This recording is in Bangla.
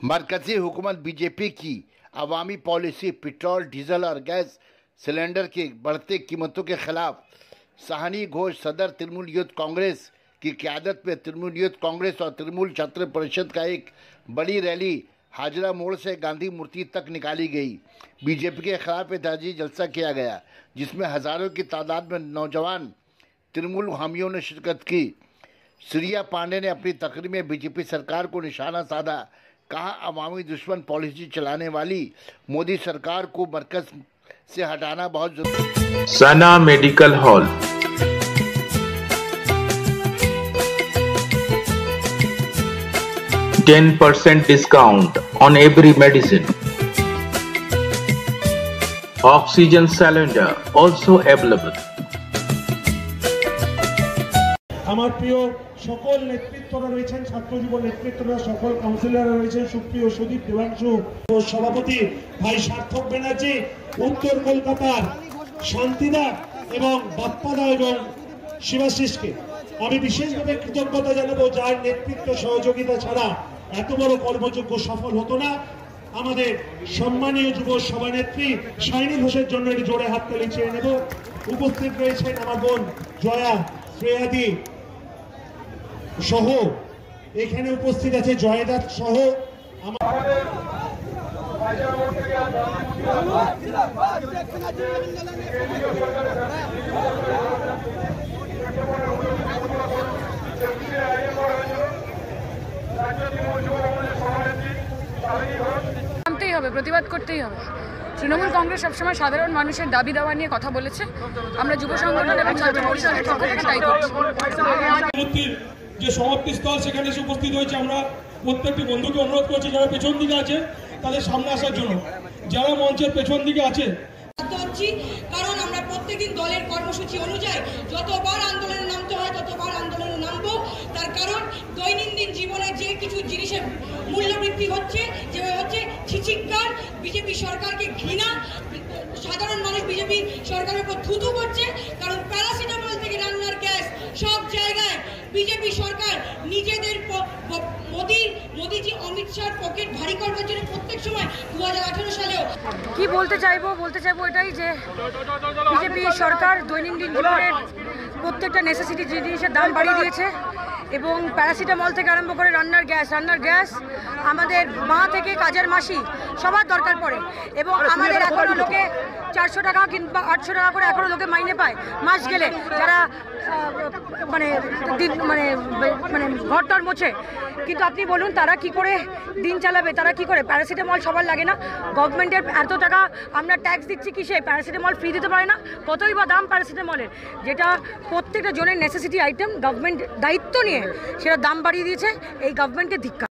मरकजी हुकूमत बीजेपी की अवामी पॉलिसी पेट्रोल डीजल और गैस सिलेंडर की बढ़ती कीमतों के खिलाफ साहनी घोष सदर तृणमूल युद्ध कांग्रेस की क़यादत में तृणमूल युद्ध कांग्रेस और तृणमूल छात्र परिषद का एक बड़ी रैली हाजरा मोड़ से गांधी मूर्ति तक निकाली गई। बीजेपी के खिलाफ एहतजाजी जलसा किया गया जिसमें हज़ारों की तादाद में नौजवान तृणमूल हामियों ने शिरकत की। श्रिया पांडे ने अपनी तकरीर में बीजेपी सरकार को निशाना साधा। कहा, अवामी दुश्मन पॉलिसी चलाने वाली मोदी सरकार को मरकज से हटाना बहुत जरूरी। सना medical hall, %10 discount on every medicine. Oxygen cylinder also available. আমার প্রিয় সকল নেতৃত্বরা রয়েছেন, ছাত্র যুব নেতৃত্বরা, সকল কাউন্সিলররা রয়েছেন, সুপ্রিয় সুদীপ দেবাংশু ও সভাপতি ভাই সার্থক ব্যানার্জি, উত্তর কলকাতার শান্তিদা এবং বাপ্পাদা এবং শিবাশিসকে আমি বিশেষভাবে কৃতজ্ঞতা জানাবো, যার নেতৃত্ব সহযোগিতা ছাড়া এত বড় কর্মযজ্ঞ সফল হতো না। আমাদের সম্মানীয় যুব সভানেত্রী শাইনী ঘোষের জন্য একটি জোরে হাততালি চেয়ে নেব। উপস্থিত রয়েছেন আমার বোন জয়া, শ্রেয়াদি সহ, এখানে উপস্থিত আছে জয়দাত সহ নামতেই হবে, প্রতিবাদ করতেই হবে। তৃণমূল কংগ্রেস সবসময় সাধারণ মানুষের দাবি দাওয়া নিয়ে কথা বলেছে। আমরা যুব সংগঠন এবং ছাত্র পরিষদের পক্ষ থেকে তাই করছি। যে সমাপ্তিস্থল সেখানে এসে উপস্থিত হয়েছে, আমরা প্রত্যেকটি বন্ধুকে অনুরোধ করছি যারা পেছন দিকে আছে তাদের সামনে আসার জন্য, যারা মঞ্চের পেছন দিকে আছে। কারণ আমরা প্রত্যেকদিন দলের কর্মসূচি অনুযায়ী যতবার আন্দোলনে নামতে হয় ততবার আন্দোলনে নামবো। তার কারণ দৈনন্দিন জীবনে যে কিছু জিনিসের মূল্যবৃদ্ধি হচ্ছে, যেভাবে হচ্ছে ছিচিৎকার, বিজেপি সরকারকে ঘৃণা, সাধারণ মানুষ বিজেপি সরকারের উপর থুতু করছে। কারণ প্যারাসিটামল থেকে রান্নার গ্যাস সব জায়গায় বিজেপি সরকার নিজেদের মোদিজি অমিত শাহর পকেট ভারী করবার জন্য প্রত্যেক সময় 2018 সালেও কি বলতে চাইবো এটাই যে বিজেপি সরকার দৈনন্দিন জীবনের প্রত্যেকটা নেসেসিটি জিনিসের দাম বাড়িয়ে দিয়েছে এবং প্যারাসিটামল থেকে আরম্ভ করে রান্নার গ্যাস আমাদের মা থেকে কাজের মাসি সবার দরকার পড়ে এবং আমাদের এখনো লোকে 400 টাকা কিংবা 800 টাকা করে এখনো লোকে মাইনে পায় মাস গেলে, যারা মানে ঘরটর মোছে। কিন্তু আপনি বলুন তারা কি করে দিন চালাবে, তারা কি করে? প্যারাসিটামল সবার লাগে না। গভর্নমেন্টের এত টাকা আমরা ট্যাক্স দিচ্ছি কিসে? প্যারাসিটামল ফ্রি দিতে পারে না। কতই বা দাম প্যারাসিটামলের, যেটা প্রত্যেকটা জনের নেসেসিটি আইটেম। গভর্নমেন্ট দায়িত্ব নিয়ে সেটা দাম বাড়িয়ে দিয়েছে। এই গভর্নমেন্টকে ধিক্কার।